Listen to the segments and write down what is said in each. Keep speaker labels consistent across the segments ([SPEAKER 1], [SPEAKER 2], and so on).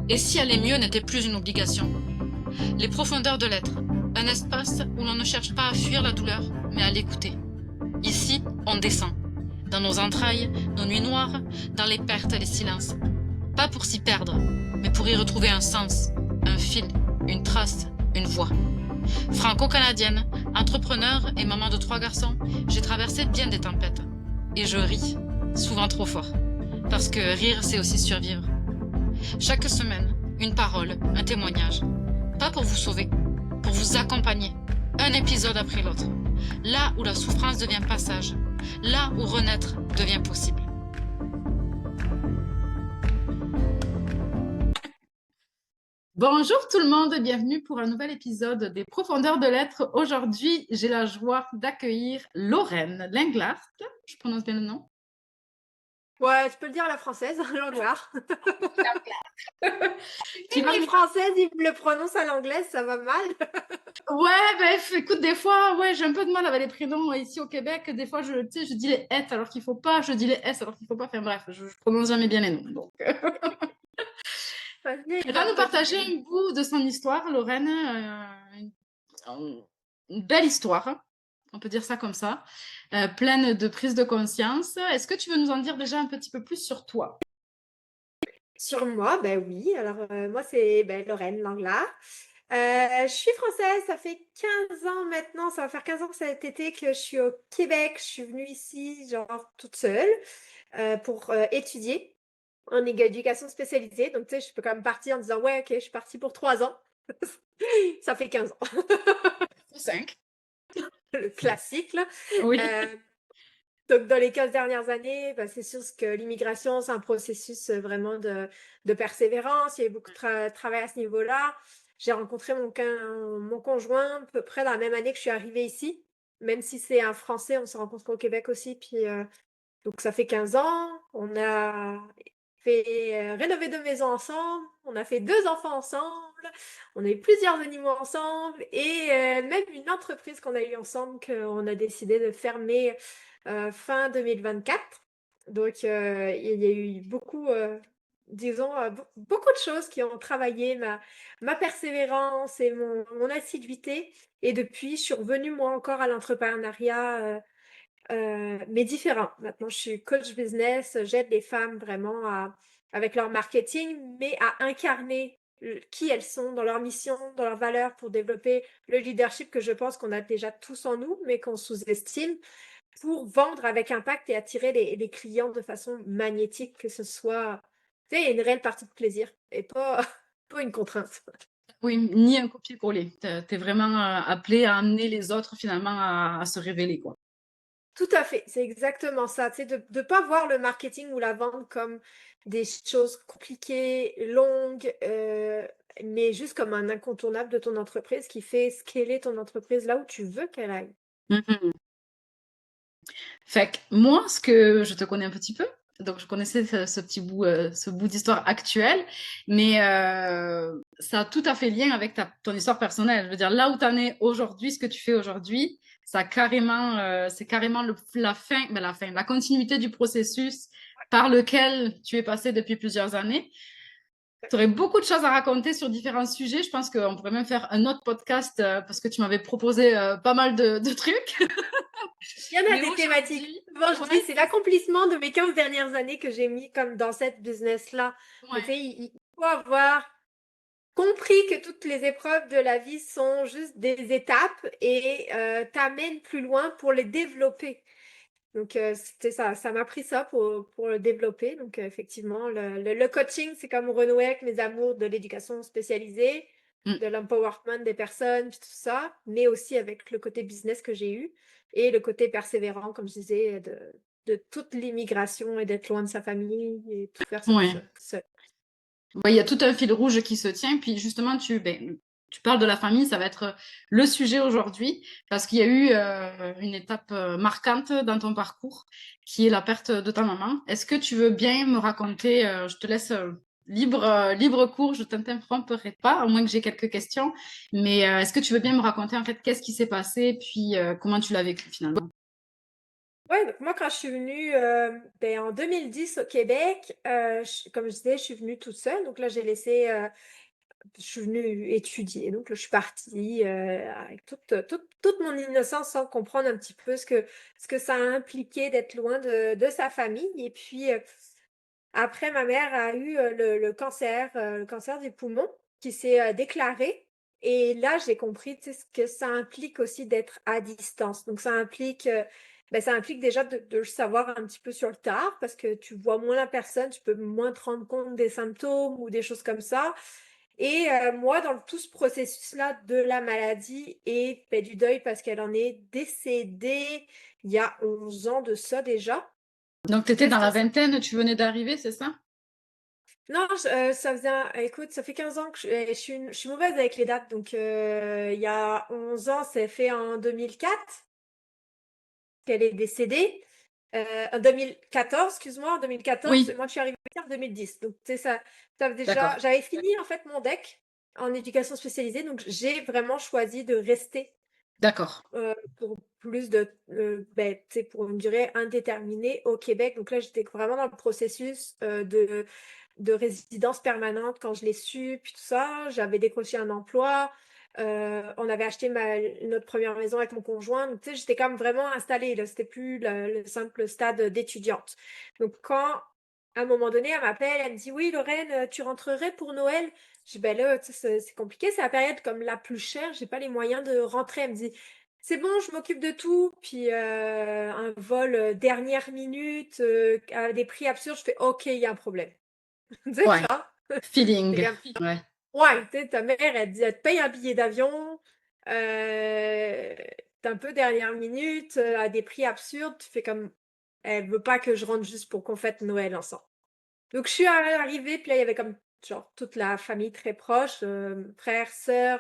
[SPEAKER 1] Et si aller mieux n'était plus une obligation? Les profondeurs de l'être, un espace où l'on ne cherche pas à fuir la douleur, mais à l'écouter. Ici, on descend. Dans nos entrailles, nos nuits noires, dans les pertes et les silences. Pas pour s'y perdre, mais pour y retrouver un sens, un fil, une trace, une voie. Franco-canadienne, entrepreneur et maman de 3 garçons, j'ai traversé bien des tempêtes. Et je ris, souvent trop fort. Parce que rire, c'est aussi survivre. Chaque semaine, une parole, un témoignage. Pas pour vous sauver, pour vous accompagner, un épisode après l'autre. Là où la souffrance devient passage, là où renaître devient possible. Bonjour tout le monde, bienvenue pour un nouvel épisode des Profondeurs de l'être. Aujourd'hui, j'ai la joie d'accueillir Lorraine Lenglart. Je prononce bien le nom?
[SPEAKER 2] Ouais, tu peux le dire à la française, l'anglard.
[SPEAKER 1] Qui
[SPEAKER 2] Si
[SPEAKER 1] va
[SPEAKER 2] les
[SPEAKER 1] nous...
[SPEAKER 2] Françaises, ils le prononcent à l'anglaise, ça va mal.
[SPEAKER 1] Ouais, bref, écoute, des fois, ouais, j'ai un peu de mal avec les prénoms ici au Québec. Des fois, tu sais, je dis les S alors qu'il faut pas, je dis les S alors qu'il faut pas. Enfin bref, je prononce jamais bien les noms. Donc,
[SPEAKER 2] Vas-y,
[SPEAKER 1] elle va
[SPEAKER 2] comme
[SPEAKER 1] nous
[SPEAKER 2] toi, tu
[SPEAKER 1] partager
[SPEAKER 2] peux.
[SPEAKER 1] un bout de son histoire, Lorraine. Une belle histoire, on peut dire ça comme ça, pleine de prise de conscience. Est-ce que tu veux nous en dire déjà un petit peu plus sur toi?
[SPEAKER 2] Sur moi, ben oui. Alors, moi, c'est Lorraine Langlard. Je suis française, ça fait 15 ans maintenant, ça va faire 15 ans cet été que je suis au Québec. Je suis venue ici, genre, toute seule, pour étudier en éducation spécialisée. Donc, tu sais, je peux quand même partir en disant, ouais, ok, je suis partie pour 3 ans. Ça fait 15 ans,
[SPEAKER 1] 5.
[SPEAKER 2] le classique, là.
[SPEAKER 1] Oui.
[SPEAKER 2] Euh, Donc, dans les 15 dernières années, c'est sûr que l'immigration, c'est un processus vraiment de persévérance. Il y a eu beaucoup de travail à ce niveau-là. J'ai rencontré mon conjoint à peu près dans la même année que je suis arrivée ici. Même si c'est un Français, on s'est rencontrés au Québec aussi. Puis, donc, ça fait 15 ans. On a fait rénover 2 maisons ensemble. On a fait 2 enfants ensemble. On a eu plusieurs animaux ensemble. Et même une entreprise qu'on a eue ensemble qu'on a décidé de fermer fin 2024. Donc, il y a eu beaucoup, disons, beaucoup de choses qui ont travaillé ma persévérance et mon assiduité. Et depuis, je suis revenue moi encore à l'entrepreneuriat, mais différent. Maintenant, je suis coach business, j'aide les femmes vraiment avec leur marketing, mais à incarner qui elles sont dans leur mission, dans leurs valeurs pour développer le leadership que je pense qu'on a déjà tous en nous, mais qu'on sous-estime pour vendre avec impact et attirer les clients de façon magnétique, que ce soit, tu sais, une réelle partie de plaisir et pas, pas une contrainte.
[SPEAKER 1] Oui, ni un copier-coller. T'es vraiment appelé à amener les autres finalement à se révéler, quoi.
[SPEAKER 2] Tout à fait, c'est exactement ça. Tu sais, de ne pas voir le marketing ou la vente comme des choses compliquées, longues, mais juste comme un incontournable de ton entreprise qui fait scaler ton entreprise là où tu veux qu'elle aille.
[SPEAKER 1] Mhm. Fait que moi, ce que je te connais un petit peu, donc je connaissais ce petit bout, ce bout d'histoire actuelle, mais ça a tout à fait lien avec ton histoire personnelle. Je veux dire, là où tu en es aujourd'hui, ce que tu fais aujourd'hui, ça a carrément, c'est carrément la fin, la continuité du processus par lequel tu es passé depuis plusieurs années. Tu aurais beaucoup de choses à raconter sur différents sujets. Je pense qu'on pourrait même faire un autre podcast parce que tu m'avais proposé pas mal de trucs.
[SPEAKER 2] Il y en a
[SPEAKER 1] Mais
[SPEAKER 2] des thématiques.
[SPEAKER 1] aujourd'hui,
[SPEAKER 2] Bon, je dis,
[SPEAKER 1] ouais,
[SPEAKER 2] c'est l'accomplissement de mes 15 dernières années que j'ai mis comme dans cette business-là. Mais tu
[SPEAKER 1] ouais.
[SPEAKER 2] sais, il faut avoir compris que toutes les épreuves de la vie sont juste des étapes et t'amènent plus loin pour les développer. Donc, c'était ça, ça m'a pris ça pour le développer. Donc, effectivement, le coaching, c'est comme renouer avec mes amours de l'éducation spécialisée,
[SPEAKER 1] Mm.
[SPEAKER 2] de l'empowerment des personnes, puis tout ça, mais aussi avec le côté business que j'ai eu et le côté persévérant, comme je disais, de toute l'immigration et d'être loin de sa famille et tout faire ça tout
[SPEAKER 1] Ouais.
[SPEAKER 2] seul.
[SPEAKER 1] Ouais, il y a tout un fil rouge qui se tient. Puis justement, tu parles de la famille, ça va être le sujet aujourd'hui, parce qu'il y a eu une étape marquante dans ton parcours, qui est la perte de ta maman. Est-ce que tu veux bien me raconter, je te laisse libre cours, je ne t'interromperai pas, à moins que j'ai quelques questions, mais est-ce que tu veux bien me raconter en fait qu'est-ce qui s'est passé, puis comment tu l'as vécu finalement?
[SPEAKER 2] Ouais, donc moi, quand je suis venue, en 2010 au Québec, comme je disais, je suis venue toute seule. Donc là, je suis venue étudier. Donc là, je suis partie avec toute mon innocence sans comprendre un petit peu ce que ça a impliqué d'être loin de sa famille. Et puis, après, ma mère a eu le cancer du poumon qui s'est déclaré. Et là, j'ai compris, tu sais, ce que ça implique aussi d'être à distance. Donc, ça implique déjà de le savoir un petit peu sur le tard parce que tu vois moins la personne, tu peux moins te rendre compte des symptômes ou des choses comme ça. Et moi, dans tout ce processus-là de la maladie et du deuil, parce qu'elle en est décédée il y a 11 ans de ça déjà.
[SPEAKER 1] Donc, tu étais
[SPEAKER 2] Tu sais,
[SPEAKER 1] dans la
[SPEAKER 2] c'était
[SPEAKER 1] vingtaine, tu venais d'arriver, c'est ça?
[SPEAKER 2] Non, écoute, ça fait 15 ans que je suis mauvaise avec les dates. Donc, il y a 11 ans, c'est fait en 2004 qu'elle est décédée. En 2014, excuse-moi, en 2014,
[SPEAKER 1] Oui,
[SPEAKER 2] moi je suis arrivée en 2010. Donc, tu sais, ça déjà,
[SPEAKER 1] d'accord,
[SPEAKER 2] j'avais fini en fait mon deck en éducation spécialisée. Donc, j'ai vraiment choisi de rester
[SPEAKER 1] d'accord.
[SPEAKER 2] pour plus tu sais, pour une durée indéterminée au Québec. Donc là, j'étais vraiment dans le processus de résidence permanente quand je l'ai su, puis tout ça. J'avais décroché un emploi. On avait acheté notre première maison avec mon conjoint. Donc, tu sais, j'étais quand même vraiment installée, là. C'était plus le simple stade d'étudiante. Donc, quand, à un moment donné, elle m'appelle, elle me dit, oui, Lorraine, tu rentrerais pour Noël? Je dis, ben là, tu sais, c'est compliqué, c'est la période comme la plus chère, j'ai pas les moyens de rentrer. Elle me dit, c'est bon, je m'occupe de tout. Puis un vol dernière minute à des prix absurdes, je fais OK, il y a un problème. Tu sais,
[SPEAKER 1] Ouais,
[SPEAKER 2] genre, c'est
[SPEAKER 1] feeling.
[SPEAKER 2] comme,
[SPEAKER 1] Ouais,
[SPEAKER 2] ouais, tu sais, ta mère, elle dit, elle te paye un billet d'avion, euh, t'es un peu dernière minute, à des prix absurdes, tu fais comme, elle veut pas que je rentre juste pour qu'on fête Noël ensemble. Donc, je suis arrivée, puis là, il y avait comme, genre, toute la famille très proche, frère, sœur,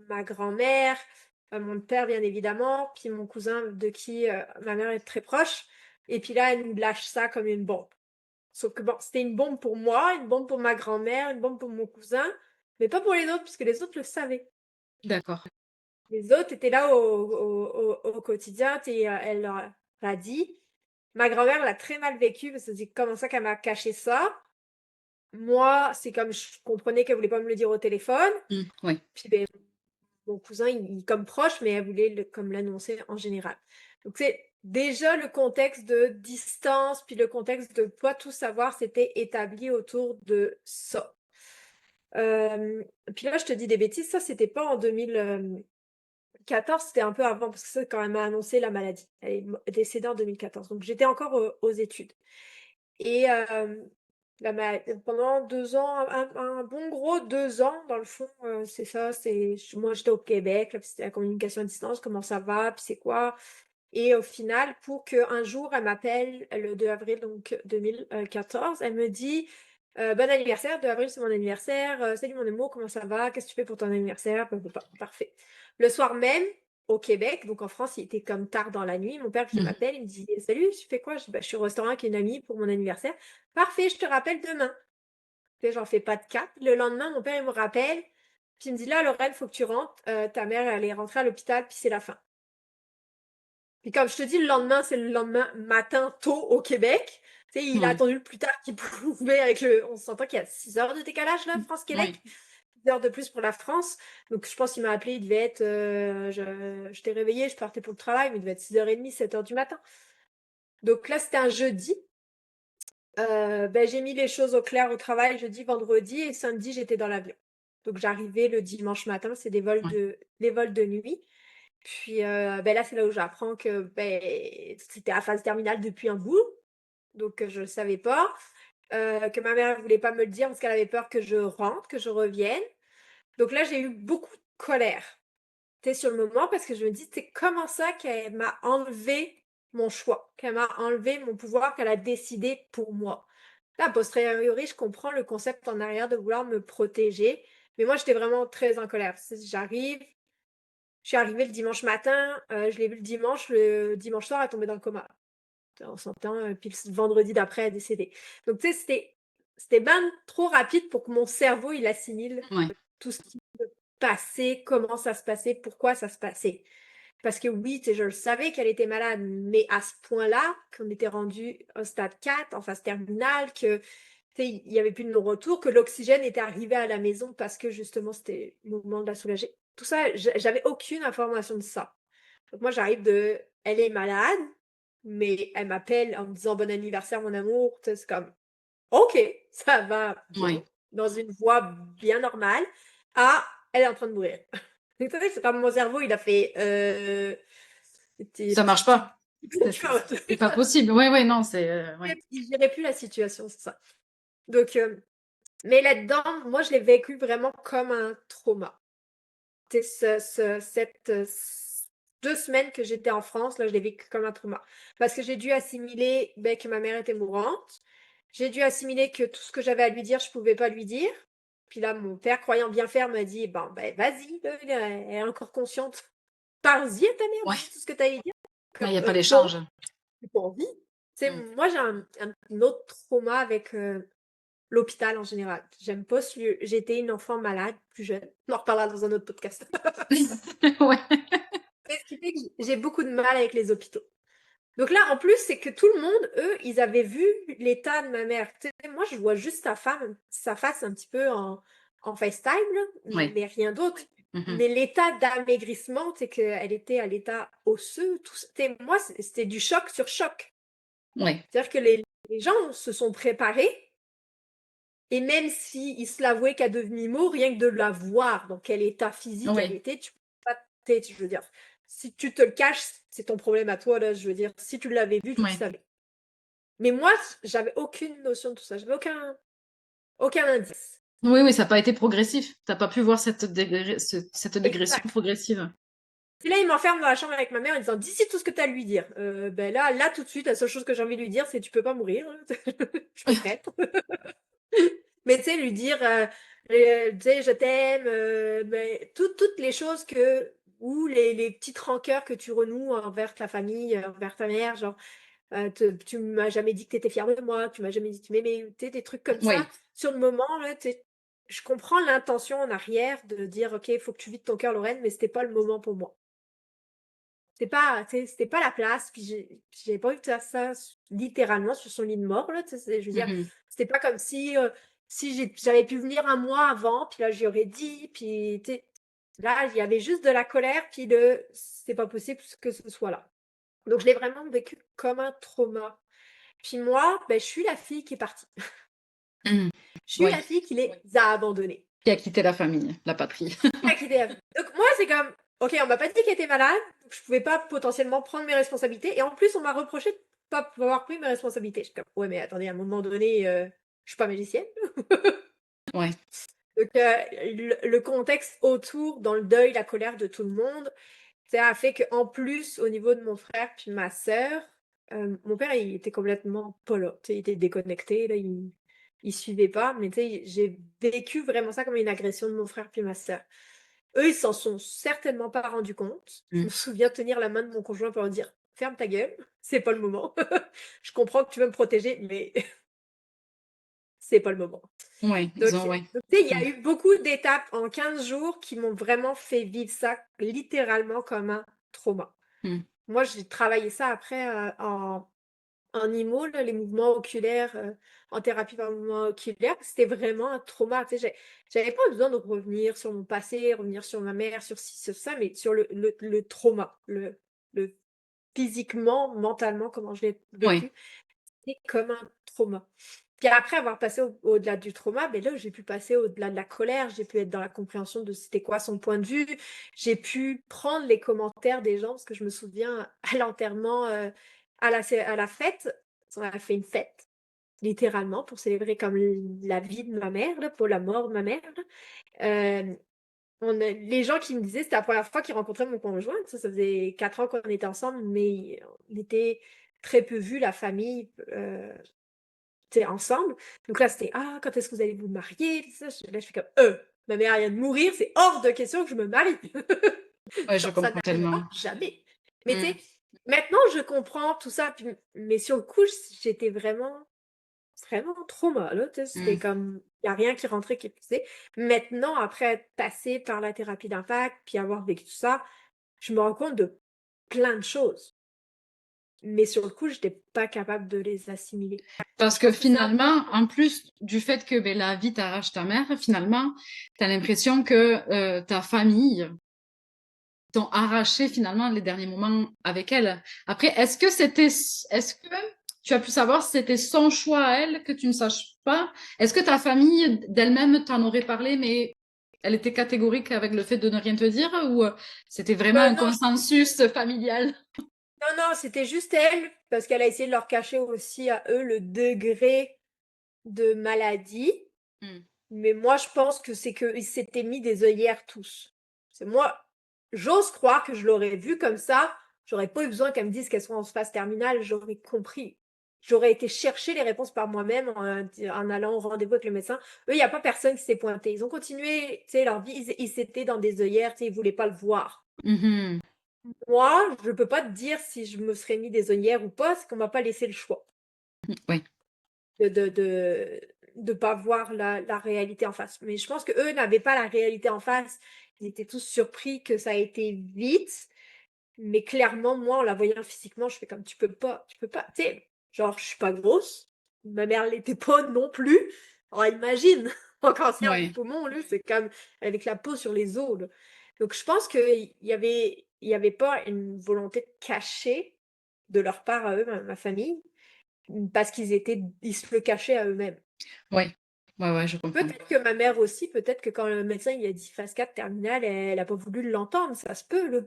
[SPEAKER 2] ma grand-mère, mon père, bien évidemment, puis mon cousin de qui ma mère est très proche. Et puis là, elle nous lâche ça comme une bombe. Sauf que bon, c'était une bombe pour moi, une bombe pour ma grand-mère, une bombe pour mon cousin, mais pas pour les autres, puisque les autres le savaient.
[SPEAKER 1] d'accord.
[SPEAKER 2] Les autres étaient là au quotidien, et elle leur a dit. Ma grand-mère l'a très mal vécu, parce que c'est comment ça qu'elle m'a caché ça. Moi, c'est comme je comprenais qu'elle voulait pas me le dire au téléphone.
[SPEAKER 1] Oui,
[SPEAKER 2] Puis ben, mon cousin, il comme proche, mais elle voulait comme l'annoncer en général. Donc c'est déjà le contexte de distance, puis le contexte de pas tout savoir, c'était établi autour de ça. Puis là, je te dis des bêtises, ça, c'était pas en 2014, c'était un peu avant, parce que c'est quand elle m'a annoncé la maladie. Elle est décédée en 2014. Donc j'étais encore aux études. Et pendant 2 ans, un bon gros 2 ans, dans le fond, c'est ça. Moi, j'étais au Québec, là, puis c'était la communication à distance, comment ça va, puis c'est quoi. Et au final, pour qu'un jour, elle m'appelle le 2 avril, donc 2014, elle me dit bon anniversaire, 2 avril, c'est mon anniversaire. Salut mon amour, comment ça va? Qu'est-ce que tu fais pour ton anniversaire? Parfait. Le soir même, au Québec, donc en France, il était comme tard dans la nuit. Mon père qui m'appelle, il me dit salut, tu fais quoi? Je dis je suis au restaurant avec une amie pour mon anniversaire. Parfait, je te rappelle demain. Tu sais, j'en fais pas de cap. Le lendemain, mon père, il me rappelle. Puis il me dit là, Lorraine, faut que tu rentres. Ta mère, elle est rentrée à l'hôpital, puis c'est la fin. Puis comme je te dis, le lendemain, c'est le lendemain matin tôt au Québec. Tu sais, il a
[SPEAKER 1] oui,
[SPEAKER 2] attendu le plus tard qu'il pouvait avec On s'entend qu'il y a 6 heures de décalage, là, France-Québec.
[SPEAKER 1] oui.
[SPEAKER 2] 6 heures de plus pour la France. Donc, je pense qu'il m'a appelé, il devait être... je t'ai réveillé, je partais pour le travail, mais il devait être 6h30, 7h du matin. Donc là, c'était un jeudi. J'ai mis les choses au clair au travail jeudi, vendredi, et samedi, j'étais dans l'avion. Donc, j'arrivais le dimanche matin, c'est
[SPEAKER 1] Ouais.
[SPEAKER 2] les vols de nuit. Puis là, c'est là où j'apprends que c'était à phase terminale depuis un bout, donc je ne savais pas. Que ma mère ne voulait pas me le dire parce qu'elle avait peur que je rentre, que je revienne. Donc là, j'ai eu beaucoup de colère, tu sais, sur le moment, parce que je me dis, c'est comment ça qu'elle m'a enlevé mon choix, qu'elle m'a enlevé mon pouvoir, qu'elle a décidé pour moi. Là, a posteriori, je comprends le concept en arrière de vouloir me protéger, mais moi, j'étais vraiment très en colère. Je suis arrivée le dimanche matin, je l'ai vu le dimanche soir, elle est tombée dans le coma. On s'entend, puis le vendredi d'après, elle est décédée. Donc, tu sais, c'était ben trop rapide pour que mon cerveau, il assimile
[SPEAKER 1] Ouais.
[SPEAKER 2] tout ce qui se passait, comment ça se passait, pourquoi ça se passait. Parce que oui, tu sais, je le savais qu'elle était malade, mais à ce point-là, qu'on était rendu au stade 4, en phase terminale, que tu sais, il y avait plus de non-retour, que l'oxygène était arrivé à la maison parce que justement c'était le moment de la soulager. Tout ça, j'avais aucune information de ça. Donc moi, j'arrive de, elle est malade, mais elle m'appelle en me disant bon anniversaire, mon amour. Tu sais, c'est comme, ok, ça va bien,
[SPEAKER 1] Oui,
[SPEAKER 2] dans une voie bien normale. Ah, elle est en train de mourir. Donc, tu sais, c'est comme mon cerveau, il a fait,
[SPEAKER 1] ça marche pas. C'est pas possible. Ouais, ouais, non, c'est ouais.
[SPEAKER 2] il gérait plus la situation, c'est ça. Donc, mais là-dedans, moi, je l'ai vécu vraiment comme un trauma. Tu sais, cette 2 semaines que j'étais en France, là, je l'ai vécu comme un trauma. Parce que j'ai dû assimiler ben, que ma mère était mourante. J'ai dû assimiler que tout ce que j'avais à lui dire, je pouvais pas lui dire. Puis là, mon père, croyant bien faire, m'a dit, ben vas-y, là, elle est encore consciente. Parle-y à ta mère,
[SPEAKER 1] Ouais,
[SPEAKER 2] dis tout ce que tu as à lui dire.
[SPEAKER 1] il
[SPEAKER 2] Comme,
[SPEAKER 1] y a pas
[SPEAKER 2] non,
[SPEAKER 1] l'échange.
[SPEAKER 2] j'ai pas envie. Tu sais,
[SPEAKER 1] Mmh.
[SPEAKER 2] moi, j'ai un autre trauma avec l'hôpital en général. J'aime pas ce lieu. J'étais une enfant malade, plus jeune. On en reparlera dans un autre podcast.
[SPEAKER 1] Ouais.
[SPEAKER 2] Mais ce qui fait que j'ai beaucoup de mal avec les hôpitaux. Donc là, en plus, c'est que tout le monde, eux, ils avaient vu l'état de ma mère. Tu sais, moi, je vois juste sa face un petit peu en FaceTime, là,
[SPEAKER 1] Ouais.
[SPEAKER 2] mais rien d'autre.
[SPEAKER 1] Mmh.
[SPEAKER 2] Mais l'état d'amaigrissement, c'est qu'elle était à l'état osseux. Tout, moi, c'était du choc sur choc.
[SPEAKER 1] Ouais.
[SPEAKER 2] C'est-à-dire que les gens se sont préparés, et même s'ils se l'avouaient qu'à demi-mot, rien que de la voir dans quel état physique elle
[SPEAKER 1] Oui.
[SPEAKER 2] était, tu peux pas, je veux dire, si tu te le caches, c'est ton problème à toi, là, je veux dire, si tu l'avais vu, tu le
[SPEAKER 1] Ouais.
[SPEAKER 2] savais. Mais moi, j'avais aucune notion de tout ça, j'avais aucun indice.
[SPEAKER 1] Oui, oui, ça a pas été progressif. Tu as pas pu voir cette dégression
[SPEAKER 2] Exact.
[SPEAKER 1] progressive.
[SPEAKER 2] Et là, il m'enferme dans la chambre avec ma mère en disant, dis-y tout ce que tu as à lui dire. Ben là, tout de suite, la seule chose que j'ai envie de lui dire, c'est tu peux pas mourir. Je suis prête. Mais tu sais, lui dire, tu sais, je t'aime, mais toutes les choses ou les petites rancœurs que tu renoues envers ta famille, envers ta mère, genre, tu m'as jamais dit que tu étais fière de moi, tu m'as jamais dit que tu m'aimais, tu sais, des trucs comme ça.
[SPEAKER 1] Oui.
[SPEAKER 2] Sur le moment, là, je comprends l'intention en arrière de dire, OK, il faut que tu vides ton cœur, Lorraine, mais c'était pas le moment pour moi. C'était pas la place, puis j'avais pas envie de faire ça littéralement sur son lit de mort, là, tu sais, je veux dire,
[SPEAKER 1] Mmh.
[SPEAKER 2] c'était pas comme si j'avais pu venir un mois avant, puis là, j'y aurais dit, puis tu sais, là, il y avait juste de la colère, puis c'est pas possible que ce soit là. Donc, je l'ai vraiment vécu comme un trauma. Puis moi, ben, je suis la fille qui est partie.
[SPEAKER 1] Mmh.
[SPEAKER 2] Je suis la
[SPEAKER 1] Oui.
[SPEAKER 2] fille qui les a abandonnés.
[SPEAKER 1] Qui a quitté la famille, la patrie.
[SPEAKER 2] Qui a quitté la vie. Donc, moi, c'est comme, OK, on m'a pas dit qu'elle était malade, donc je pouvais pas potentiellement prendre mes responsabilités. Et en plus, on m'a reproché de pas avoir pris mes responsabilités. Je suis comme, ouais, mais attendez, à un moment donné, je suis pas magicienne.
[SPEAKER 1] Ouais.
[SPEAKER 2] Donc, le contexte autour, dans le deuil, la colère de tout le monde, ça a fait qu'en plus, au niveau de mon frère puis ma sœur, mon père, il était complètement pas là. Tu sais, il était déconnecté, là, il suivait pas. Mais tu sais, j'ai vécu vraiment ça comme une agression de mon frère puis ma sœur. Eux, ils s'en sont certainement pas rendus compte. Je
[SPEAKER 1] Mmh.
[SPEAKER 2] me souviens tenir la main de mon conjoint pour leur dire: «Ferme ta gueule, c'est pas le moment. Je comprends que tu veux me protéger, mais c'est pas le moment».
[SPEAKER 1] Ouais, ils
[SPEAKER 2] Donc
[SPEAKER 1] ont ouais.
[SPEAKER 2] tu sais, il y
[SPEAKER 1] Mmh.
[SPEAKER 2] a eu beaucoup d'étapes en 15 jours qui m'ont vraiment fait vivre ça littéralement comme un trauma.
[SPEAKER 1] Mmh.
[SPEAKER 2] Moi, j'ai travaillé ça après, en IMO, là, les mouvements oculaires, en thérapie par mouvement oculaire. C'était vraiment un trauma, tu sais, j'avais pas besoin de revenir sur mon passé, revenir sur ma mère, sur ci, sur ça, mais sur le trauma, le physiquement, mentalement, comment je l'ai
[SPEAKER 1] Ouais.
[SPEAKER 2] vécu, c'était comme un trauma. Puis après avoir passé au-delà du trauma, ben là, j'ai pu passer au-delà de la colère, j'ai pu être dans la compréhension de c'était quoi son point de vue, j'ai pu prendre les commentaires des gens, parce que je me souviens à l'enterrement, à la fête, on a fait une fête, littéralement, pour célébrer comme la vie de ma mère, là, pour la mort de ma mère. Là. Les gens qui me disaient, c'était la première fois qu'ils rencontraient mon conjoint, ça faisait 4 ans qu'on était ensemble, mais on était très peu vus, la famille. Tu sais, ensemble. Donc là, c'était: «Ah, quand est-ce que vous allez vous marier?» Tout ça. Là, je fais comme: ma mère vient de mourir, c'est hors de question que je me marie!»
[SPEAKER 1] Ouais, je
[SPEAKER 2] Genre, ça
[SPEAKER 1] comprends
[SPEAKER 2] n'arrivera
[SPEAKER 1] tellement.
[SPEAKER 2] jamais. Mais tu
[SPEAKER 1] Mmh.
[SPEAKER 2] sais, maintenant, je comprends tout ça, puis mais sur le coup, j'étais vraiment trauma, là, tu sais, c'était
[SPEAKER 1] Mmh.
[SPEAKER 2] comme il y a rien qui rentrait, qui faisait. Maintenant, après être passée par la thérapie d'impact, puis avoir vécu tout ça, je me rends compte de plein de choses. Mais sur le coup, je n'étais pas capable de les assimiler.
[SPEAKER 1] Parce
[SPEAKER 2] Je
[SPEAKER 1] que
[SPEAKER 2] pense que ça,
[SPEAKER 1] finalement, en plus du fait que ben, la vie t'arrache ta mère, finalement, tu as l'impression que ta famille t'ont arraché finalement les derniers moments avec elle. Après, est-ce que tu as pu savoir si c'était son choix à elle que tu ne saches pas? Est-ce que ta famille d'elle-même t'en aurait parlé, mais elle était catégorique avec le fait de ne rien te dire, ou c'était vraiment un
[SPEAKER 2] non,
[SPEAKER 1] consensus familial?
[SPEAKER 2] non, c'était juste elle, parce qu'elle a essayé de leur cacher aussi à eux le degré de maladie.
[SPEAKER 1] Hmm.
[SPEAKER 2] Mais moi, je pense que c'est qu'ils s'étaient mis des œillères tous. C'est moi, j'ose croire que je l'aurais vu comme ça. J'aurais pas eu besoin qu'elle me dise qu'elles sont en phase terminale. J'aurais compris. J'aurais été chercher les réponses par moi-même en allant au rendez-vous avec le médecin. Eux, il n'y a pas personne qui s'est pointé. Ils ont continué, tu sais, leur vie. Ils s'étaient dans des œillères, tu sais, ils voulaient pas le voir.
[SPEAKER 1] Mhm.
[SPEAKER 2] Moi, je peux pas te dire si je me serais mis des œillères ou pas, parce qu'on m'a pas laissé le choix
[SPEAKER 1] Oui,
[SPEAKER 2] de, de, de, de pas voir la réalité en face. Mais je pense que eux n'avaient pas la réalité en face. Ils étaient tous surpris que ça a été vite. Mais clairement, moi, en la voyant physiquement, je fais comme tu peux pas. Tu sais, genre, je suis pas grosse. Ma mère l'était pas non plus. Alors imagine, en cancer du
[SPEAKER 1] oui,
[SPEAKER 2] poumon, lui, c'est comme avec la peau sur les os, là. Donc je pense il y avait pas une volonté de cacher de leur part à eux, ma famille, parce ils se le cachaient à eux-mêmes.
[SPEAKER 1] oui, ouais, ouais, je comprends.
[SPEAKER 2] Peut-être que ma mère aussi, peut-être que quand le médecin il a dit phase 4 terminale, elle a pas voulu l'entendre, ça se peut, là.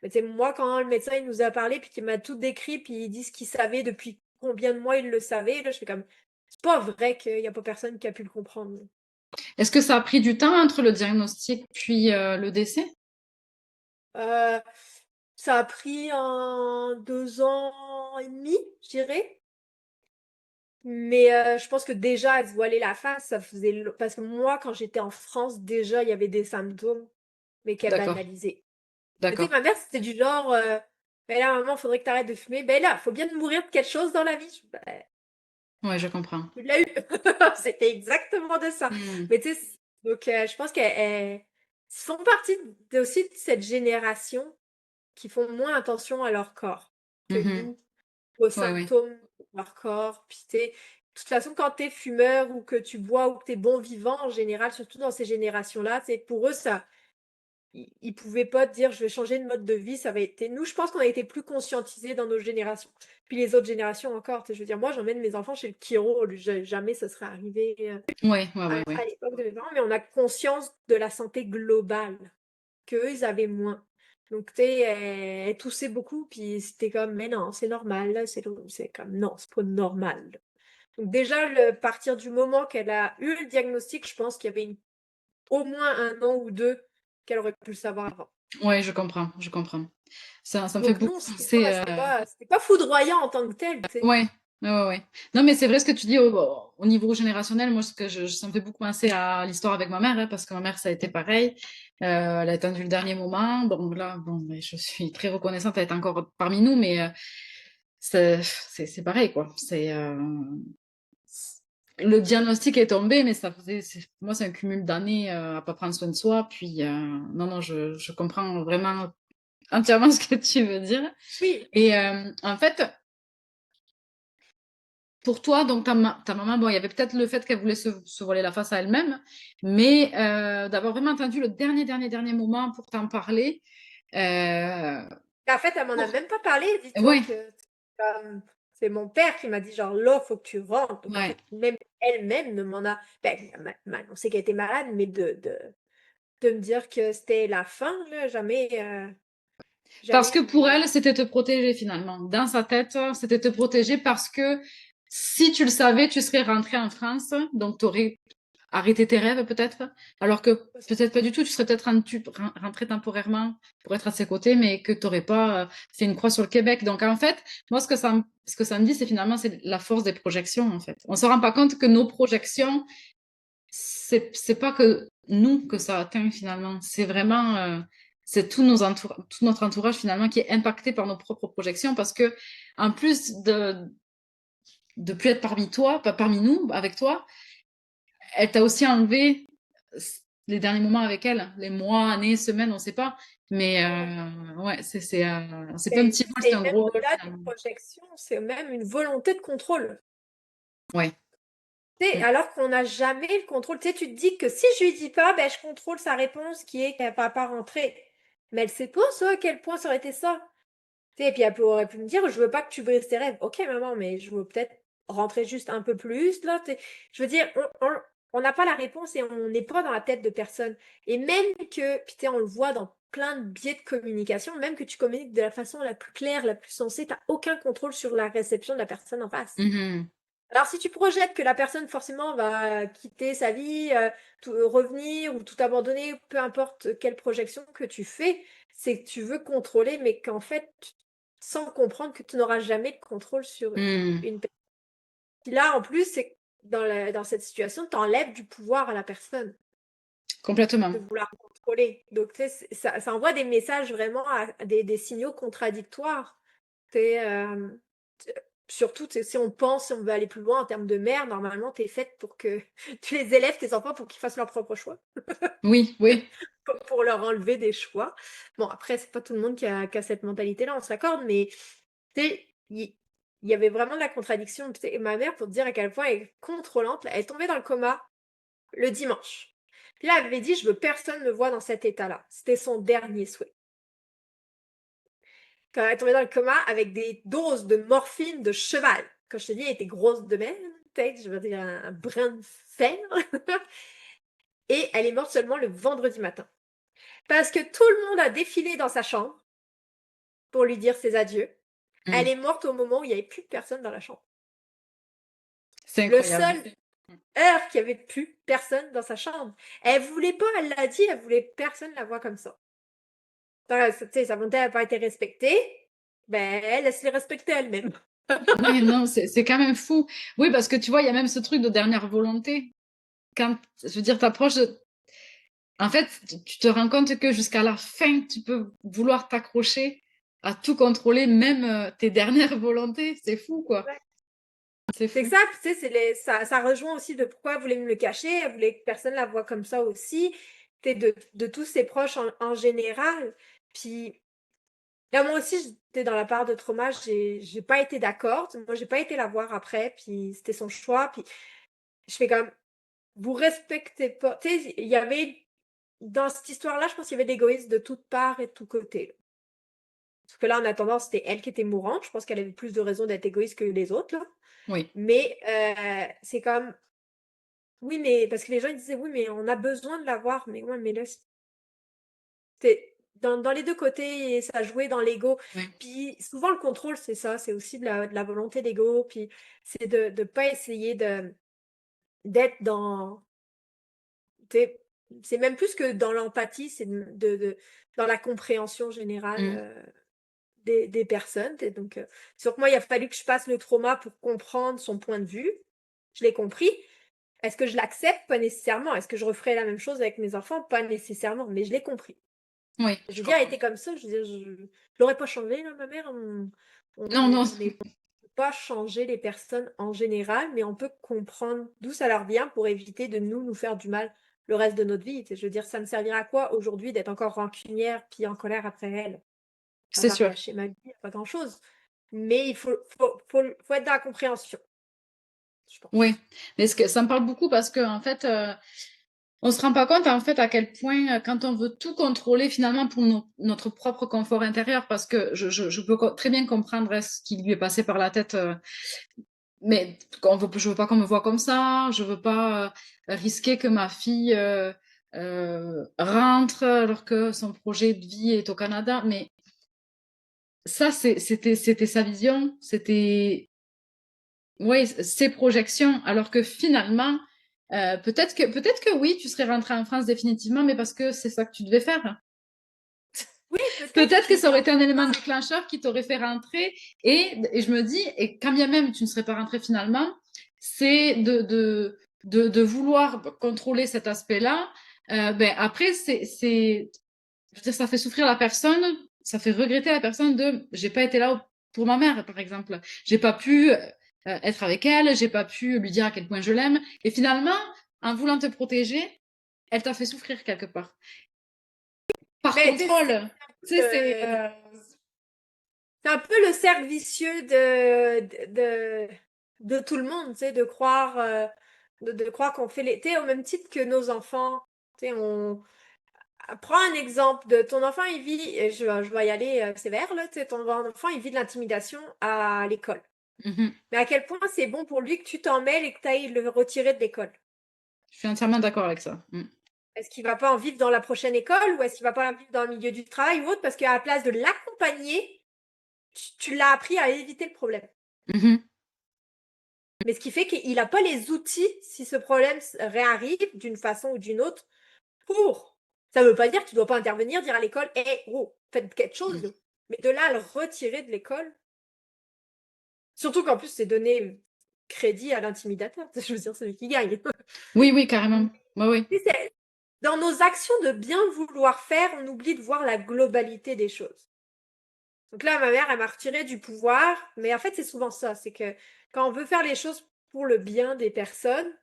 [SPEAKER 2] Mais tu sais, moi, quand le médecin il nous a parlé, puis qu'il m'a tout décrit, puis il dit ce qu'il savait depuis combien de mois il le savait, là, je fais comme, c'est pas vrai qu'il y a pas personne qui a pu le comprendre.
[SPEAKER 1] Est-ce que ça a pris du temps entre le diagnostic puis le décès?
[SPEAKER 2] Euh, Ça a pris en 2 ans et demi, je dirais. Mais je pense que déjà, elle se voilait la face, ça faisait... Parce que moi, quand j'étais en France, déjà, il y avait des symptômes, mais qu'elle
[SPEAKER 1] D'accord,
[SPEAKER 2] banalisait. Tu sais,
[SPEAKER 1] d'accord.
[SPEAKER 2] ma mère, c'était du genre, ben là, maman, faudrait que t'arrêtes de fumer. Ben là, faut bien mourir de quelque chose dans la vie. Ben,
[SPEAKER 1] Ouais, je comprends.
[SPEAKER 2] tu l'as eu. C'était exactement de ça.
[SPEAKER 1] Hmm.
[SPEAKER 2] Mais tu sais, donc je pense qu'elles font partie aussi de cette génération qui font moins attention à leur corps que
[SPEAKER 1] Mhm.
[SPEAKER 2] nous, aux
[SPEAKER 1] Ouais, ouais.
[SPEAKER 2] symptômes de leur corps. Puis tu sais, de toute façon, quand t'es fumeur ou que tu bois ou que t'es bon vivant, en général, surtout dans ces générations-là, c'est pour eux, ça, ils pouvaient pas dire je vais changer de mode de vie, ça va être. Nous, je pense qu'on a été plus conscientisés dans nos générations. Puis les autres générations encore, tu sais, je veux dire, moi, j'emmène mes enfants chez le chiro, jamais ça serait arrivé
[SPEAKER 1] Ouais, ouais, ouais, ouais.
[SPEAKER 2] à l'époque de mes parents, mais on a conscience de la santé globale qu'eux, ils avaient moins. Donc, tu sais, elle toussait beaucoup, puis c'était comme, mais non, c'est normal, là, c'est comme, non, c'est pas normal. Donc, déjà, partir du moment qu'elle a eu le diagnostic, je pense qu'il y avait au moins 1 an ou 2 qu'elle aurait pu le savoir avant.
[SPEAKER 1] Ouais, je comprends, je comprends. Ça me fait
[SPEAKER 2] Donc,
[SPEAKER 1] beaucoup
[SPEAKER 2] non, c'était
[SPEAKER 1] penser.
[SPEAKER 2] pas, c'était pas, c'était pas foudroyant en tant que tel, tu sais.
[SPEAKER 1] Ouais, ouais, ouais, ouais. Non, mais c'est vrai ce que tu dis au niveau générationnel. Moi, ça me fait beaucoup penser à l'histoire avec ma mère, hein, parce que ma mère, ça a été pareil. Elle a attendu le dernier moment. Bon, là, bon, mais je suis très reconnaissante d'être encore parmi nous, mais c'est pareil, quoi. Le diagnostic est tombé, mais pour moi, c'est un cumul d'années à pas prendre soin de soi. Puis, non, non, je comprends vraiment entièrement ce que tu veux dire.
[SPEAKER 2] Oui,
[SPEAKER 1] Et en fait, pour toi, donc ta maman, bon, il y avait peut-être le fait qu'elle voulait se voiler la face à elle-même, mais d'avoir vraiment attendu le dernier moment pour t'en parler. Euh,
[SPEAKER 2] en fait, elle m'en a
[SPEAKER 1] pour...
[SPEAKER 2] même pas parlé, dis-toi
[SPEAKER 1] Ouais,
[SPEAKER 2] que c'est mon père qui m'a dit, genre, là, faut que tu rentres. Donc, en
[SPEAKER 1] ouais.
[SPEAKER 2] fait, même elle-même ne m'en a, ben, elle m'a annoncé qu'elle était malade, mais de me dire que c'était la fin, là, jamais,
[SPEAKER 1] Parce que
[SPEAKER 2] jamais.
[SPEAKER 1] pour elle, c'était te protéger finalement. Dans sa tête, c'était te protéger parce que si tu le savais, tu serais rentré en France, donc tu aurais arrêté tes rêves peut-être, alors que peut-être pas du tout, tu serais peut-être rentré temporairement pour être à ses côtés, mais que tu n'aurais pas fait une croix sur le Québec. Donc en fait, moi, ce que ça me dit, c'est finalement, c'est la force des projections en fait. On se rend pas compte que nos projections, c'est pas que nous que ça atteint finalement, c'est vraiment c'est tout notre entourage finalement qui est impacté par nos propres projections parce que en plus de plus être parmi toi, pas parmi nous, avec toi, elle t'a aussi enlevé les derniers moments avec elle, les mois, années, semaines, on ne sait pas. Mais ouais, c'est pas un petit vol, c'est
[SPEAKER 2] C'est
[SPEAKER 1] un
[SPEAKER 2] même
[SPEAKER 1] gros vol
[SPEAKER 2] au-delà d'une
[SPEAKER 1] finalement.
[SPEAKER 2] projection, c'est même une volonté de contrôle.
[SPEAKER 1] Ouais.
[SPEAKER 2] Tu sais,
[SPEAKER 1] Mm.
[SPEAKER 2] alors qu'on n'a jamais le contrôle. Tu sais, tu te dis que si je lui dis pas, ben, je contrôle sa réponse qui est qu'elle va pas rentrer. Mais elle sait pas, ça, à quel point ça aurait été ça. Tu sais, et puis elle aurait pu me dire, je veux pas que tu brises tes rêves. Ok, maman, mais je veux peut-être rentrer juste un peu plus, là. Je veux dire, on n'a pas la réponse et on n'est pas dans la tête de personne. Et même que, puis tu sais, on le voit dans plein de biais de communication, même que tu communiques de la façon la plus claire, la plus sensée, t'as aucun contrôle sur la réception de la personne en face.
[SPEAKER 1] Mhm.
[SPEAKER 2] Alors, si tu projettes que la personne forcément va quitter sa vie, revenir ou tout abandonner, peu importe quelle projection que tu fais, c'est que tu veux contrôler, mais qu'en fait, sans comprendre que tu n'auras jamais de contrôle sur
[SPEAKER 1] Mm.
[SPEAKER 2] une personne. Puis là, en plus, c'est que dans cette situation, tu enlèves du pouvoir à la personne
[SPEAKER 1] Complètement.
[SPEAKER 2] de vouloir contrôler. Donc, tu sais, ça envoie des messages vraiment des signaux contradictoires. T'es, surtout, si on pense, si on veut aller plus loin en termes de mère, normalement, tu es faite pour que tu les élèves, tes enfants, pour qu'ils fassent leurs propres choix,
[SPEAKER 1] Oui, oui.
[SPEAKER 2] pour leur enlever des choix. Bon, après, c'est pas tout le monde qui a cette mentalité-là, on s'accorde, mais tu sais, il y avait vraiment de la contradiction. Tu sais, et ma mère, pour te dire à quel point elle est contrôlante, elle est tombée dans le coma le dimanche. Puis là, elle avait dit, je veux personne me voit dans cet état-là. C'était son dernier souhait. Quand elle est tombée dans le coma avec des doses de morphine de cheval. Quand je te dis, elle était grosse de même, peut-être, je veux dire, un brin de fer. Et elle est morte seulement le vendredi matin. Parce que tout le monde a défilé dans sa chambre pour lui dire ses adieux. Elle
[SPEAKER 1] Mm.
[SPEAKER 2] est morte au moment où il n'y avait plus de personne dans la chambre.
[SPEAKER 1] C'est
[SPEAKER 2] Le
[SPEAKER 1] incroyable.
[SPEAKER 2] seul heure qu'il n'y avait plus personne dans sa chambre. Elle voulait pas, elle l'a dit, elle voulait personne la voit comme ça. Tu sais, sa volonté n'a pas été respectée. Ben, elle laisse les respecter elle-même.
[SPEAKER 1] Ouais, non, c'est quand même fou. Oui, parce que tu vois, il y a même ce truc de dernière volonté. Quand, je veux dire, t'approches de... En fait, tu te rends compte que jusqu'à la fin, tu peux vouloir t'accrocher à tout contrôler, même tes dernières volontés. C'est fou, quoi. C'est
[SPEAKER 2] C'est que
[SPEAKER 1] fou.
[SPEAKER 2] ça, tu sais, ça rejoint aussi de pourquoi elle voulait me le cacher, elle voulait que personne la voie comme ça aussi, tu sais, de tous ses proches en général. Puis là, moi aussi, j'étais dans la part de trauma, j'ai pas été d'accord. Moi, j'ai pas été la voir après, puis c'était son choix. Puis je fais comme, vous respectez pas. Tu sais, il y avait, dans cette histoire-là, je pense qu'il y avait de l'égoïsme de toutes parts et de tous côtés. Parce que là, en attendant, c'était elle qui était mourante. Je pense qu'elle avait plus de raisons d'être égoïste que les autres, là.
[SPEAKER 1] Oui.
[SPEAKER 2] Mais c'est comme, oui, mais parce que les gens ils disaient, oui, mais on a besoin de l'avoir. Mais ouais, mais là, dans les deux côtés, ça jouait dans l'ego.
[SPEAKER 1] Oui.
[SPEAKER 2] Puis souvent, le contrôle, c'est ça, c'est aussi de la volonté d'ego. Puis c'est de ne pas essayer d'être dans. C'est même plus que dans l'empathie, c'est dans la compréhension générale
[SPEAKER 1] Mm.
[SPEAKER 2] des personnes. Donc, sur moi, il a fallu que je passe le trauma pour comprendre son point de vue. Je l'ai compris. Est-ce que je l'accepte? Pas nécessairement. Est-ce que je referais la même chose avec mes enfants? Pas nécessairement, mais je l'ai compris.
[SPEAKER 1] Oui,
[SPEAKER 2] Je
[SPEAKER 1] je
[SPEAKER 2] veux dire, elle
[SPEAKER 1] comprends.
[SPEAKER 2] était comme ça. Je veux dire, je l'aurais pas changé, là, ma mère.
[SPEAKER 1] Non, non.
[SPEAKER 2] On n'est pas changer les personnes en général, mais on peut comprendre d'où ça leur vient pour éviter de nous faire du mal le reste de notre vie. Je veux dire, ça me servira à quoi aujourd'hui d'être encore rancunière puis en colère après elle? Ça
[SPEAKER 1] C'est
[SPEAKER 2] va
[SPEAKER 1] sûr.
[SPEAKER 2] gâcher ma vie, pas grand-chose. Mais il faut être dans la compréhension, je pense.
[SPEAKER 1] Oui. Mais ça me parle beaucoup parce que, en fait, on se rend pas compte en fait à quel point quand on veut tout contrôler finalement pour notre propre confort intérieur, parce que je peux très bien comprendre ce qui lui est passé par la tête, mais je veux pas qu'on me voie comme ça, je veux pas risquer que ma fille rentre alors que son projet de vie est au Canada. Mais ça, c'était sa vision, c'était oui, ses projections, alors que finalement, peut-être que oui, tu serais rentrée en France définitivement, mais parce que c'est ça que tu devais faire.
[SPEAKER 2] Oui, peut-être.
[SPEAKER 1] Peut-être que ça
[SPEAKER 2] Puis
[SPEAKER 1] aurait été un
[SPEAKER 2] encore
[SPEAKER 1] élément
[SPEAKER 2] là,
[SPEAKER 1] déclencheur qui t'aurait fait rentrer. Et je me dis, et quand bien même tu ne serais pas rentrée finalement, c'est de vouloir contrôler cet aspect-là. Ben après, je veux dire, ça fait souffrir la personne, ça fait regretter la personne de, j'ai pas été là pour ma mère, par exemple. J'ai pas pu être avec elle, j'ai pas pu lui dire à quel point je l'aime. Et finalement, en voulant te protéger, Elle t'a fait souffrir quelque part. Par
[SPEAKER 2] Mais tu sais,
[SPEAKER 1] contrôle, tu sais,
[SPEAKER 2] c'est un peu le cercle vicieux de tout le monde, tu sais, de croire, de croire qu'on fait les, tu sais, au même titre que nos enfants, tu sais, prends un exemple de ton enfant, il vit, et je vais y aller sévère, là, tu sais, ton enfant, il vit de l'intimidation à l'école.
[SPEAKER 1] mmh
[SPEAKER 2] Mais à quel point c'est bon pour lui que tu t'en mêles et que tu ailles le retirer de l'école?
[SPEAKER 1] Je suis entièrement d'accord avec ça. Mmh.
[SPEAKER 2] Est-ce qu'il va pas en vivre dans la prochaine école ou est-ce qu'il va pas en vivre dans le milieu du travail ou autre? Parce qu'à la place de l'accompagner, tu l'as appris à éviter le problème.
[SPEAKER 1] Mmh
[SPEAKER 2] Mais ce qui fait qu'il n'a pas les outils, si ce problème réarrive d'une façon ou d'une autre, pour. Ça ne veut pas dire qu'il ne doit pas intervenir, dire à l'école, hé, oh, faites quelque chose. Mais de là à le retirer de l'école, surtout qu'en plus, c'est donner crédit à l'intimidateur. Je veux dire, c'est lui qui gagne.
[SPEAKER 1] Oui, oui, carrément. Oui, oui.
[SPEAKER 2] Dans nos actions de bien vouloir faire, on oublie de voir la globalité des choses. Donc là, ma mère, elle m'a retiré du pouvoir, mais en fait, c'est souvent ça, c'est que quand on veut faire les choses pour le bien des personnes,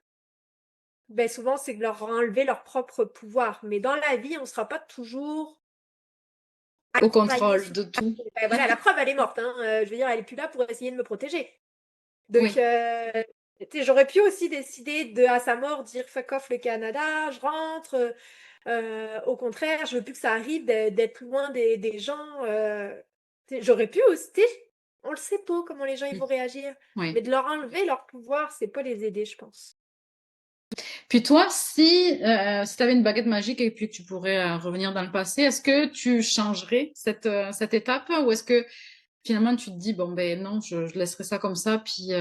[SPEAKER 2] ben souvent, c'est de leur enlever leur propre pouvoir. Mais dans la vie, on ne sera pas toujours
[SPEAKER 1] Au
[SPEAKER 2] accompagné
[SPEAKER 1] contrôle
[SPEAKER 2] sur
[SPEAKER 1] de tout.
[SPEAKER 2] ben voilà, la preuve, elle est morte. Hein. Je veux dire, elle est plus là pour essayer de me protéger. Donc,
[SPEAKER 1] Oui.
[SPEAKER 2] j'aurais pu aussi décider de, à sa mort, dire fuck off le Canada, je rentre. Au contraire, je veux plus que ça arrive d'être loin des gens. J'aurais pu aussi, on le sait pas comment les gens ils
[SPEAKER 1] Mmh.
[SPEAKER 2] vont réagir.
[SPEAKER 1] Oui.
[SPEAKER 2] Mais de leur enlever leur pouvoir, c'est pas les aider, je pense.
[SPEAKER 1] Puis toi, si tu avais une baguette magique et puis que tu pourrais, revenir dans le passé, est-ce que tu changerais cette étape? Ou est-ce que finalement tu te dis: «Bon, ben non, je laisserai ça comme ça, puis,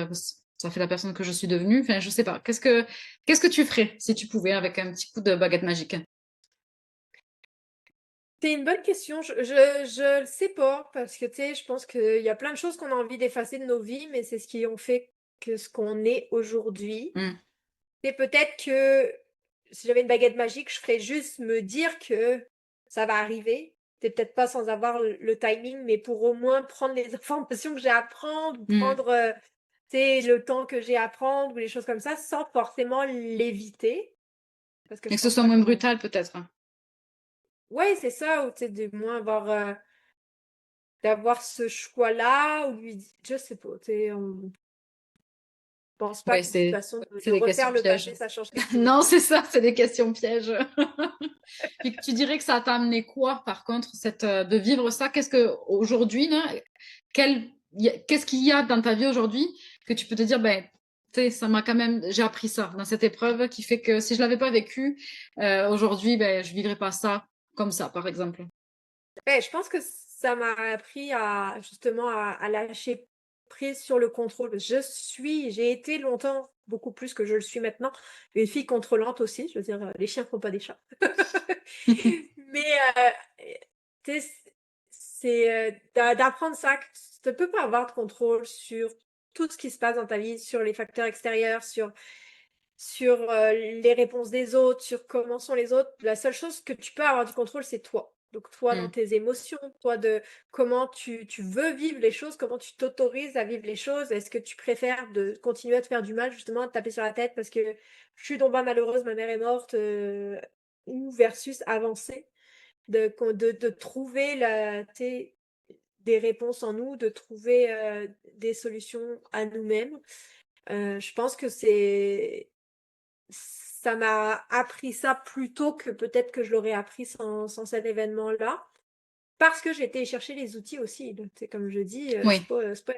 [SPEAKER 1] ça fait la personne que je suis devenue»? Enfin, je sais pas. Qu'est-ce que tu ferais si tu pouvais avec un petit coup de baguette magique?
[SPEAKER 2] C'est une bonne question. Je le sais pas parce que, tu sais, je pense qu'il y a plein de choses qu'on a envie d'effacer de nos vies, mais c'est ce qui ont fait que ce qu'on est aujourd'hui.
[SPEAKER 1] Mmh.
[SPEAKER 2] C'est peut-être que si j'avais une baguette magique, je ferais juste me dire que ça va arriver. C'est peut-être pas sans avoir le timing, mais pour au moins prendre les informations que j'ai à prendre, ou
[SPEAKER 1] Mmh.
[SPEAKER 2] prendre, tu sais, le temps que j'ai à prendre ou les choses comme ça, sans forcément l'éviter. Parce que
[SPEAKER 1] Et
[SPEAKER 2] je
[SPEAKER 1] que ce
[SPEAKER 2] pense
[SPEAKER 1] soit
[SPEAKER 2] pas
[SPEAKER 1] moins
[SPEAKER 2] qu'on
[SPEAKER 1] brutal peut-être?
[SPEAKER 2] ouais, c'est ça, ou tu sais, du moins d'avoir ce choix-là, ou lui di je sais pas, tu sais, on pense pas
[SPEAKER 1] Ouais,
[SPEAKER 2] que de toute
[SPEAKER 1] c'est
[SPEAKER 2] façon
[SPEAKER 1] c'est
[SPEAKER 2] de
[SPEAKER 1] des
[SPEAKER 2] refaire
[SPEAKER 1] questions
[SPEAKER 2] le
[SPEAKER 1] pièges.
[SPEAKER 2] passé, ça change quelque chose.
[SPEAKER 1] Non, c'est ça, c'est des questions pièges. Puis tu dirais que ça t'a amené quoi, par contre, de vivre ça? Qu'est-ce que aujourd'hui là, qu'est-ce qu'il y a dans ta vie aujourd'hui que tu peux te dire: «Ben, tu sais, ça m'a quand même j'ai appris ça dans cette épreuve qui fait que si je l'avais pas vécu, aujourd'hui, ben, je vivrais pas ça comme ça», par exemple?
[SPEAKER 2] Ouais, je pense que ça m'a appris à justement à lâcher prise sur le contrôle. J'ai été longtemps, beaucoup plus que je le suis maintenant, une fille contrôlante aussi. Je veux dire, les chiens font pas des chats. Mais tu sais, c'est d'apprendre ça, que tu ne peux pas avoir de contrôle sur tout ce qui se passe dans ta vie, sur les facteurs extérieurs, sur les réponses des autres, sur comment sont les autres. La seule chose que tu peux avoir du contrôle, c'est toi. Donc toi dans
[SPEAKER 1] Mmh.
[SPEAKER 2] tes émotions, toi de comment tu veux vivre les choses, comment tu t'autorises à vivre les choses. Est-ce que tu préfères de continuer à te faire du mal, justement, à te taper sur la tête parce que je suis tombée malheureuse, ma mère est morte, ou versus avancer, de trouver des réponses en nous, de trouver des solutions à nous-mêmes. Je pense que ça m'a appris ça plus tôt que peut-être que je l'aurais appris sans cet événement-là. Parce que j'ai été chercher les outils aussi, donc tu sais, comme je dis,
[SPEAKER 1] Oui.
[SPEAKER 2] c'est pas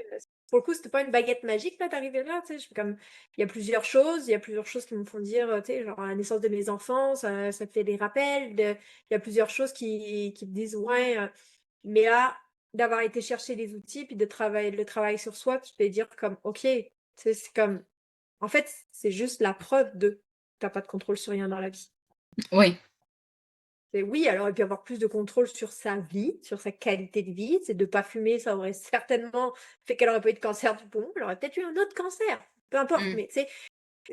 [SPEAKER 2] pour le coup, c'était pas une baguette magique là, d'arriver là, tu sais? Je fais comme il y a plusieurs choses qui me font dire, tu sais, genre à la naissance de mes enfants, ça me fait des rappels, il y a plusieurs choses qui me disent: «Ouais», mais là, d'avoir été chercher les outils, puis de travailler le travail sur soi, puis de dire comme: «OK», tu sais, c'est comme en fait, c'est juste la preuve de tu pas de contrôle sur rien dans la vie.
[SPEAKER 1] Oui.
[SPEAKER 2] Et oui, elle aurait pu avoir plus de contrôle sur sa vie, sur sa qualité de vie. C'est de pas fumer, ça aurait certainement fait qu'elle aurait pas eu de cancer du poumon. Elle aurait peut-être eu un autre cancer, peu importe.
[SPEAKER 1] Mmh.
[SPEAKER 2] Mais tu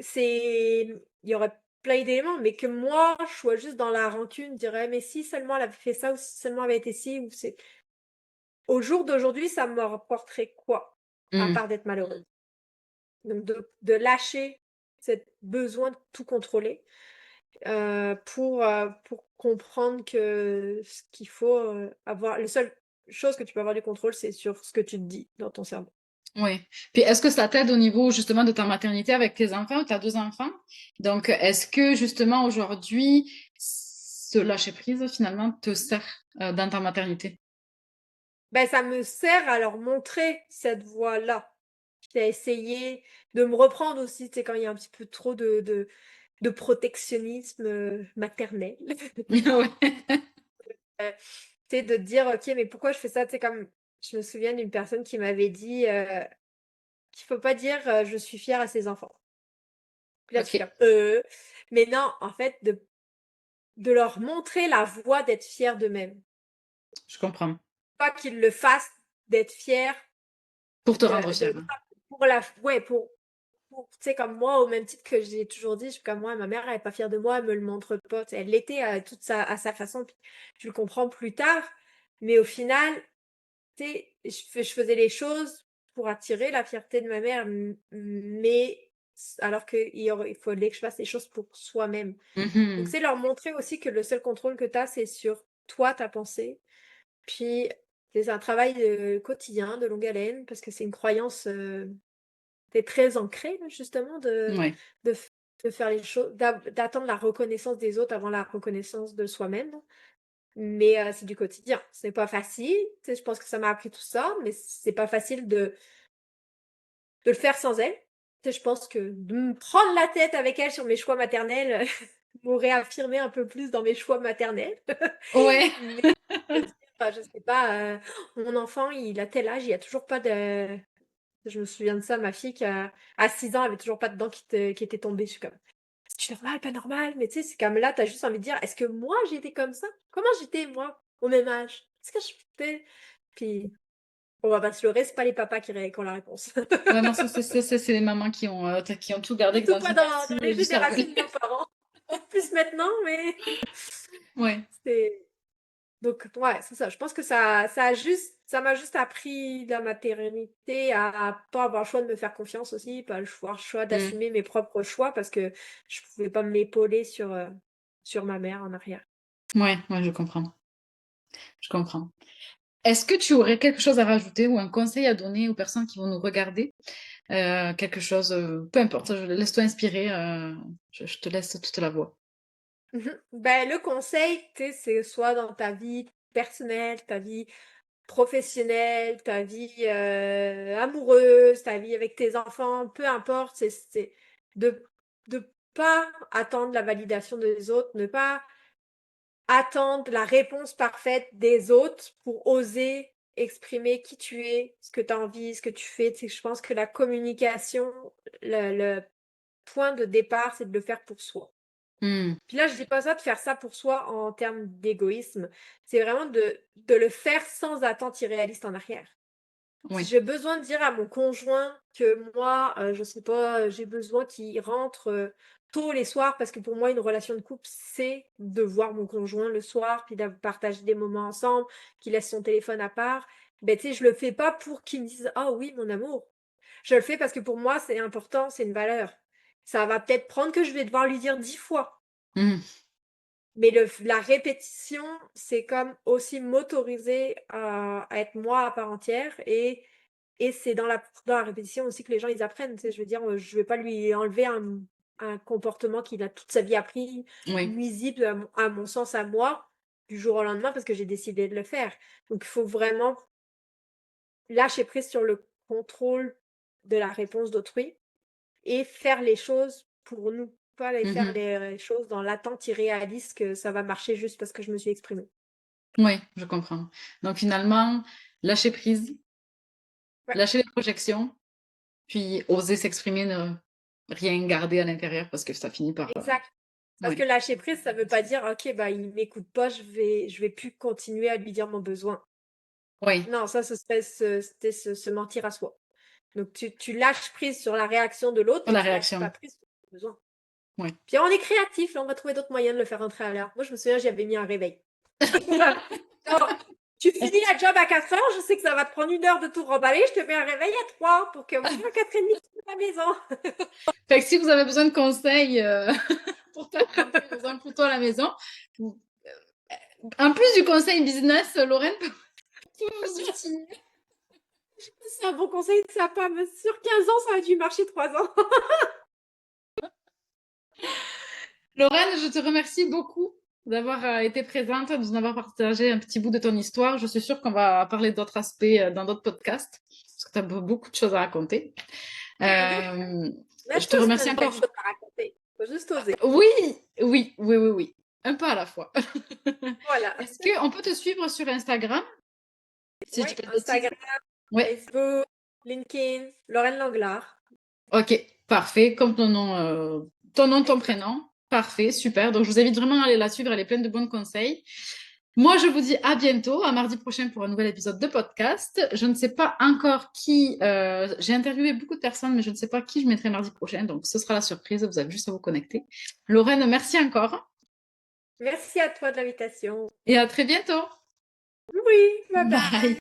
[SPEAKER 2] sais, il y aurait plein d'éléments, mais que moi, je sois juste dans la rancune, je dirais, mais si seulement elle avait fait ça, ou si seulement elle avait été ci, ou c'est. Au jour d'aujourd'hui, ça me rapporterait quoi? À
[SPEAKER 1] Mmh.
[SPEAKER 2] part d'être malheureuse. Donc de lâcher ce besoin de tout contrôler. pour comprendre que ce qu'il faut avoir, la seule chose que tu peux avoir du contrôle, c'est sur ce que tu te dis dans ton cerveau.
[SPEAKER 1] Oui. Puis est-ce que ça t'aide au niveau justement de ta maternité avec tes enfants? Tu as 2 enfants. Donc, est-ce que justement aujourd'hui, ce lâcher prise finalement te sert dans ta maternité?
[SPEAKER 2] Ben, ça me sert à leur montrer cette voie-là. J'ai essayé de me reprendre aussi, tu sais, quand il y a un petit peu trop de protectionnisme maternel.
[SPEAKER 1] Ouais.
[SPEAKER 2] Tu sais, de te dire, ok, mais pourquoi je fais ça? Tu sais, comme je me souviens d'une personne qui m'avait dit qu'il faut pas dire je suis fière à ses enfants. Puis là, tu fais
[SPEAKER 1] OK,
[SPEAKER 2] comme mais non, en fait, de leur montrer la voie d'être fiers d'eux-mêmes.
[SPEAKER 1] je comprends.
[SPEAKER 2] Pas qu'ils le fassent, d'être fiers
[SPEAKER 1] Pour te rendre fière.
[SPEAKER 2] pour la, ouais, tu sais, comme moi, au même titre que j'ai toujours dit, je suis comme moi, ma mère, elle est pas fière de moi, elle me le montre pas. Tu sais, elle l'était à sa façon, puis je le comprends plus tard. Mais au final, tu sais, je faisais les choses pour attirer la fierté de ma mère, mais alors qu'il fallait que je fasse les choses pour soi-même. Donc,
[SPEAKER 1] Mhm.
[SPEAKER 2] c'est leur montrer aussi que le seul contrôle que tu as, c'est sur toi, ta pensée. Puis, c'est un travail quotidien, de longue haleine, parce que c'est une croyance t'es très ancrée, là, justement,
[SPEAKER 1] Ouais.
[SPEAKER 2] de, de faire les choses, d'attendre la reconnaissance des autres avant la reconnaissance de soi-même. Mais c'est du quotidien. C'est pas facile. Tu sais, je pense que ça m'a appris tout ça, mais c'est pas facile de le faire sans elle. Tu sais, je pense que de me prendre la tête avec elle sur mes choix maternels m'aurait affirmé un peu plus dans mes choix maternels.
[SPEAKER 1] Ouais.
[SPEAKER 2] Mais de dire, je sais pas, mon enfant, il a tel âge, il y a toujours pas de. Je me souviens de ça, ma fille qui à 6 ans avait toujours pas de dents qui étaient tombées. Je suis comme, c'est normal, pas normal, mais tu sais, c'est comme là, t'as juste envie de dire, est-ce que moi j'étais comme ça? Comment j'étais moi au même âge? Est-ce que je fais? Puis on va pas se leurrer, c'est pas les papas qui ont la réponse.
[SPEAKER 1] Ouais, non, ça, c'est les mamans qui ont tout gardé
[SPEAKER 2] Surtout
[SPEAKER 1] dans
[SPEAKER 2] pas
[SPEAKER 1] une
[SPEAKER 2] dans
[SPEAKER 1] partie
[SPEAKER 2] les
[SPEAKER 1] du cerveau.
[SPEAKER 2] générations de nos parents. Plus maintenant, mais
[SPEAKER 1] Ouais.
[SPEAKER 2] c'est. Donc, ouais, c'est ça. Je pense que ça m'a juste appris la maternité à pas avoir le choix de me faire confiance aussi, pas avoir le choix
[SPEAKER 1] Mm.
[SPEAKER 2] d'assumer mes propres choix parce que je pouvais pas m'épauler sur ma mère en arrière.
[SPEAKER 1] Ouais, ouais, je comprends. Je comprends. Est-ce que tu aurais quelque chose à rajouter ou un conseil à donner aux personnes qui vont nous regarder? Quelque chose, peu importe, laisse-toi inspirer, je te laisse toute la voix.
[SPEAKER 2] Ben, le conseil, tu sais, c'est soit dans ta vie personnelle, ta vie professionnelle, ta vie amoureuse, ta vie avec tes enfants, peu importe, c'est de de pas attendre la validation des autres, ne pas attendre la réponse parfaite des autres pour oser exprimer qui tu es, ce que tu as envie, ce que tu fais. Tu sais, je pense que la communication, le point de départ, c'est de le faire pour soi.
[SPEAKER 1] Mm.
[SPEAKER 2] Puis là, je dis pas ça de faire ça pour soi en termes d'égoïsme. C'est vraiment de le faire sans attente irréaliste en arrière. Si
[SPEAKER 1] Oui.
[SPEAKER 2] j'ai besoin de dire à mon conjoint que moi, je sais pas, j'ai besoin qu'il rentre tôt les soirs parce que pour moi, une relation de couple, c'est de voir mon conjoint le soir, puis de partager des moments ensemble, qu'il laisse son téléphone à part. Ben, tu sais, je le fais pas pour qu'il me dise, ah oui, mon amour. Je le fais parce que pour moi, c'est important, c'est une valeur. Ça va peut-être prendre que je vais devoir lui dire 10 fois.
[SPEAKER 1] Mm.
[SPEAKER 2] Mais la répétition, c'est comme aussi m'autoriser à être moi à part entière et c'est dans la répétition aussi que les gens ils apprennent. Tu sais, je veux dire, je vais pas lui enlever un comportement qu'il a toute sa vie appris,
[SPEAKER 1] Oui.
[SPEAKER 2] nuisible à mon sens à moi, du jour au lendemain parce que j'ai décidé de le faire. Donc il faut vraiment lâcher prise sur le contrôle de la réponse d'autrui et faire les choses pour nous, pas les faire
[SPEAKER 1] Mhm.
[SPEAKER 2] les choses dans l'attente irréaliste que ça va marcher juste parce que je me suis exprimée.
[SPEAKER 1] Oui, je comprends. Donc finalement, lâcher prise,
[SPEAKER 2] Ouais,
[SPEAKER 1] lâcher les projections, puis oser s'exprimer, ne rien garder à l'intérieur parce que ça finit par.
[SPEAKER 2] exact. Parce que
[SPEAKER 1] Oui.
[SPEAKER 2] lâcher prise, ça veut pas dire, ok, bah il m'écoute pas, je vais plus continuer à lui dire mon besoin.
[SPEAKER 1] Oui,
[SPEAKER 2] Non, ça, ce serait se mentir à soi. Donc tu lâches prise sur la réaction de l'autre,
[SPEAKER 1] pour
[SPEAKER 2] mais
[SPEAKER 1] la
[SPEAKER 2] tu lâches
[SPEAKER 1] réaction.
[SPEAKER 2] pas prise sur ton besoin.
[SPEAKER 1] Oui.
[SPEAKER 2] Puis on est créatif, là, on va trouver d'autres moyens de le faire rentrer à l'heure. Moi, je me souviens, j'avais mis un réveil. Alors, tu finis la job à 4 heures, je sais que ça va te prendre 1 heure de tout remballer, je te mets un réveil à 3 pour que moi, à 4h30, tu sois à la maison.
[SPEAKER 1] Fait que si vous avez besoin de conseils pour te rentrer dans pour toi à la maison. En plus du conseil business, Lorraine peut vous utiliser.
[SPEAKER 2] C'est un bon conseil de sa femme. Sur 15 ans, ça a dû marcher 3 ans.
[SPEAKER 1] Lorraine, je te remercie beaucoup d'avoir été présente, de nous avoir partagé un petit bout de ton histoire. Je suis sûre qu'on va parler d'autres aspects dans d'autres podcasts, parce que tu as beaucoup de choses à raconter. Je te remercie encore.
[SPEAKER 2] Choses à raconter. Faut juste oser.
[SPEAKER 1] Oui. Un pas à la fois.
[SPEAKER 2] Voilà.
[SPEAKER 1] Est-ce qu'on peut te suivre sur Instagram? Si je dis pas de bêtises.
[SPEAKER 2] Instagram,
[SPEAKER 1] Ouais.
[SPEAKER 2] Facebook, LinkedIn, Lorraine Langlard.
[SPEAKER 1] Ok, parfait. Comme ton nom, ton prénom. Parfait, super. Donc, je vous invite vraiment à aller la suivre. Elle est pleine de bons conseils. Moi, je vous dis à bientôt, à mardi prochain pour un nouvel épisode de podcast. Je ne sais pas encore qui. J'ai interviewé beaucoup de personnes, mais je ne sais pas qui je mettrai mardi prochain. Donc, ce sera la surprise. Vous avez juste à vous connecter. Lorraine, merci encore.
[SPEAKER 2] Merci à toi de l'invitation.
[SPEAKER 1] Et à très bientôt.
[SPEAKER 2] Oui, bye bye.
[SPEAKER 1] Bye.